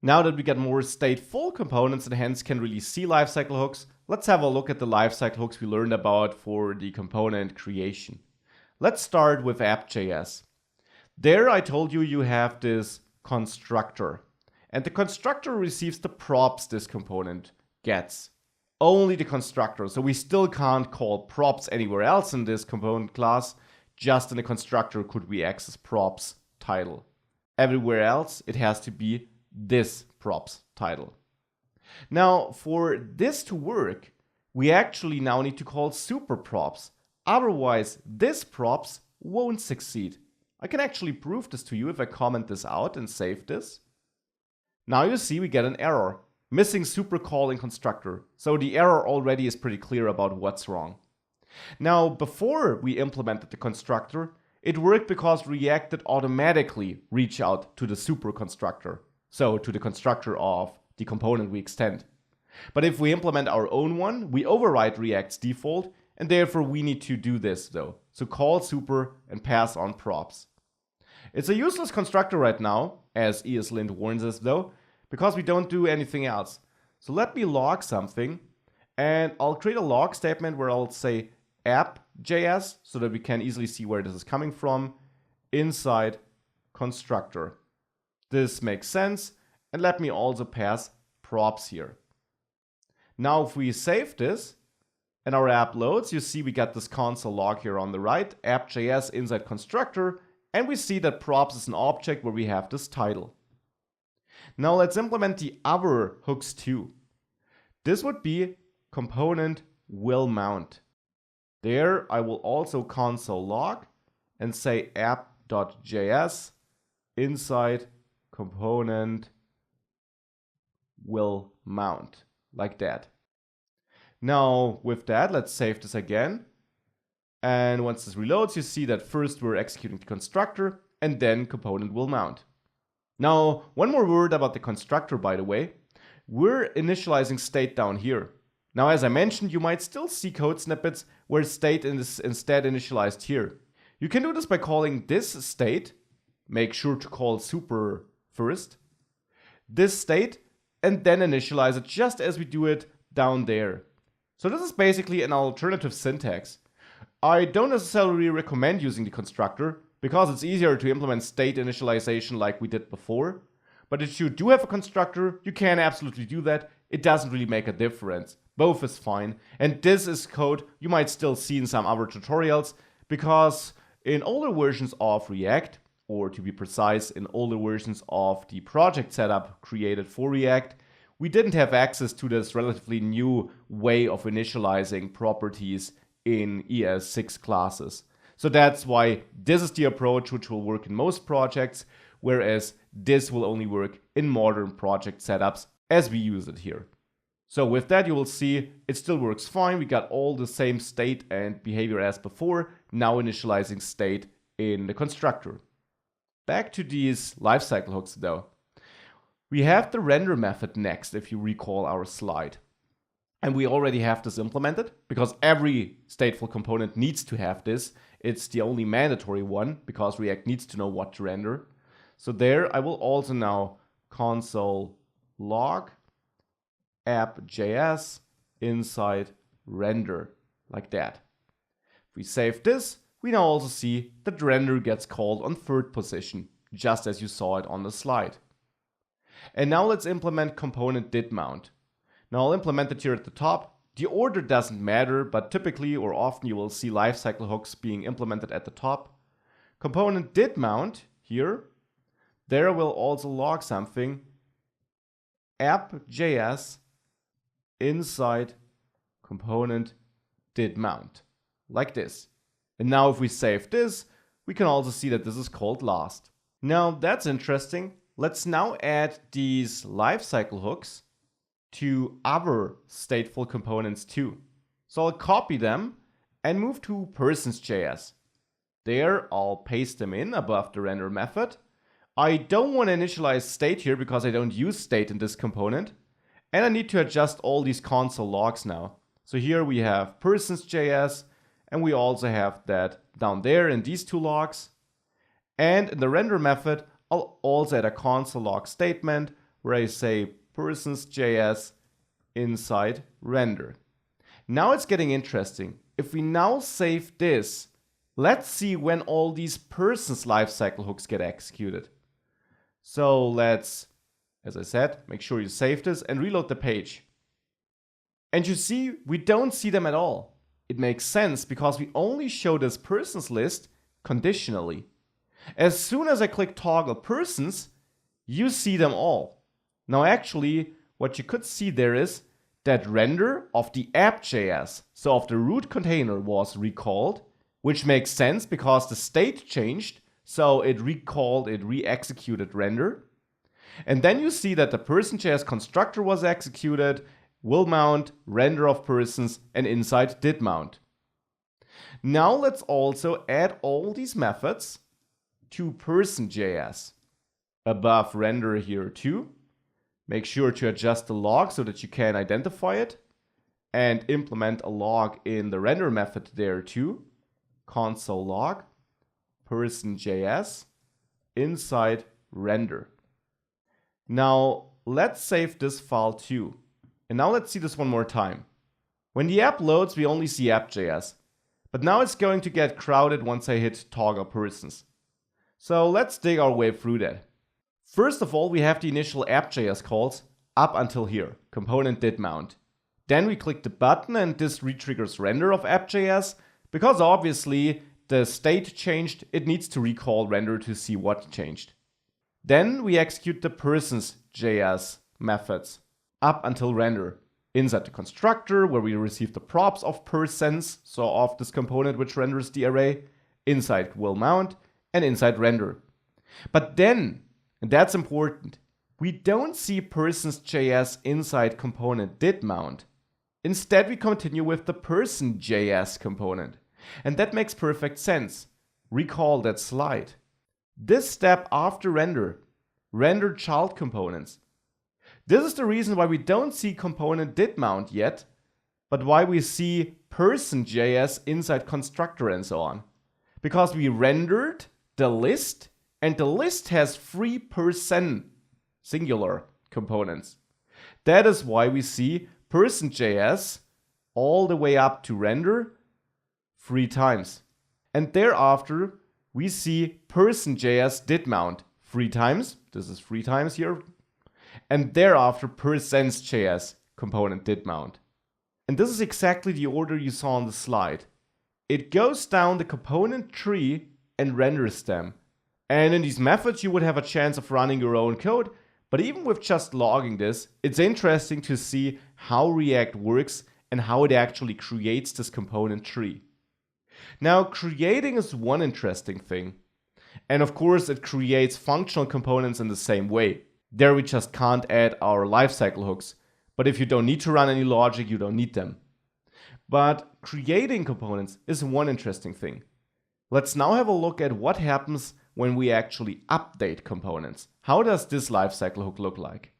Now that we get more stateful components and hence can really see lifecycle hooks, let's have a look at the lifecycle hooks we learned about for the component creation. Let's start with app.js. There I told you you have this constructor, and the constructor receives the props this component gets. Only the constructor, so we still can't call props anywhere else in this component class, just in the constructor could we access props title. Everywhere else it has to be this props title. Now for this to work, we actually now need to call super props, otherwise this props won't succeed. I can actually prove this to you if I comment this out and save this. Now you see we get an error. Missing super calling constructor. So the error already is pretty clear about what's wrong. Now before we implemented the constructor, it worked because React did automatically reach out to the super constructor. So to the constructor of the component we extend. But if we implement our own one, we override React's default, and therefore we need to do this though. So call super and pass on props. It's a useless constructor right now, as ESLint warns us though, because we don't do anything else. So let me log something, and I'll create a log statement where I'll say app.js so that we can easily see where this is coming from inside constructor. This makes sense, and let me also pass props here. Now if we save this and our app loads, you see we got this console log here on the right, app.js inside constructor, and we see that props is an object where we have this title. Now let's implement the other hooks too. This would be component will mount. There I will also console log and say app.js inside component will mount, like that. Now with that, let's save this again. And once this reloads, you see that first we're executing the constructor and then component will mount. Now, one more word about the constructor, by the way. We're initializing state down here. Now, as I mentioned, you might still see code snippets where state is instead initialized here. You can do this by calling this state, make sure to call super first, this state, and then initialize it just as we do it down there. So this is basically an alternative syntax. I don't necessarily recommend using the constructor, because it's easier to implement state initialization like we did before. But if you do have a constructor, you can absolutely do that. It doesn't really make a difference. Both is fine. And this is code you might still see in some other tutorials, because in older versions of React, or to be precise, in older versions of the project setup created for React, we didn't have access to this relatively new way of initializing properties in ES6 classes. So that's why this is the approach which will work in most projects, whereas this will only work in modern project setups as we use it here. So with that, you will see it still works fine. We got all the same state and behavior as before, now initializing state in the constructor. Back to these lifecycle hooks though. We have the render method next, if you recall our slide. And we already have this implemented because every stateful component needs to have this. It's the only mandatory one because React needs to know what to render. So there I will also now console log app.js inside render, like that. If we save this, we now also see that render gets called on third position, just as you saw it on the slide. And now let's implement component did mount. Now I'll implement it here at the top. The order doesn't matter, but typically or often you will see lifecycle hooks being implemented at the top. Component did mount here. There we'll also log something app.js inside component did mount, like this. And now if we save this, we can also see that this is called last. Now that's interesting. Let's now add these lifecycle hooks to other stateful components too. So I'll copy them and move to persons.js. There I'll paste them in above the render method. I don't want to initialize state here because I don't use state in this component. And I need to adjust all these console logs now. So here we have persons.js, and we also have that down there in these two logs. And in the render method, I'll also add a console log statement where I say persons.js inside render. Now it's getting interesting. If we now save this, let's see when all these persons lifecycle hooks get executed. So let's, as I said, make sure you save this and reload the page. And you see, we don't see them at all. It makes sense because we only show this persons list conditionally. As soon as I click toggle persons, you see them all. Now actually, what you could see there is that render of the app.js, so of the root container, was recalled, which makes sense because the state changed, so it recalled, it re-executed render. And then you see that the person.js constructor was executed, will mount, render of persons, and inside did mount. Now let's also add all these methods to person.js. Above render here too. Make sure to adjust the log so that you can identify it, and implement a log in the render method there too. Console log person.js inside render. Now let's save this file too. And now let's see this one more time. When the app loads, we only see app.js. But now it's going to get crowded once I hit toggle persons. So let's dig our way through that. First of all, we have the initial app.js calls up until here, component did mount. Then we click the button and this retriggers render of app.js, because obviously the state changed, it needs to recall render to see what changed. Then we execute the persons.js methods up until render inside the constructor, where we receive the props of persons, so of this component which renders the array, inside will mount, and inside render. But then, and that's important, we don't see persons.js inside component did mount. Instead, we continue with the person.js component. And that makes perfect sense. Recall that slide. This step after render child components. This is the reason why we don't see component did mount yet, but why we see person.js inside constructor and so on. Because we rendered the list, and the list has 3 person singular components. That is why we see person.js all the way up to render 3 times. And thereafter, we see person.js did mount 3 times. This is 3 times here. And thereafter, persons.js component did mount. And this is exactly the order you saw on the slide. It goes down the component tree and renders them. And in these methods, you would have a chance of running your own code. But even with just logging this, it's interesting to see how React works and how it actually creates this component tree. Now, creating is one interesting thing. And of course, it creates functional components in the same way. There we just can't add our lifecycle hooks. But if you don't need to run any logic, you don't need them. But creating components is one interesting thing. Let's now have a look at what happens when we actually update components. How does this lifecycle hook look like?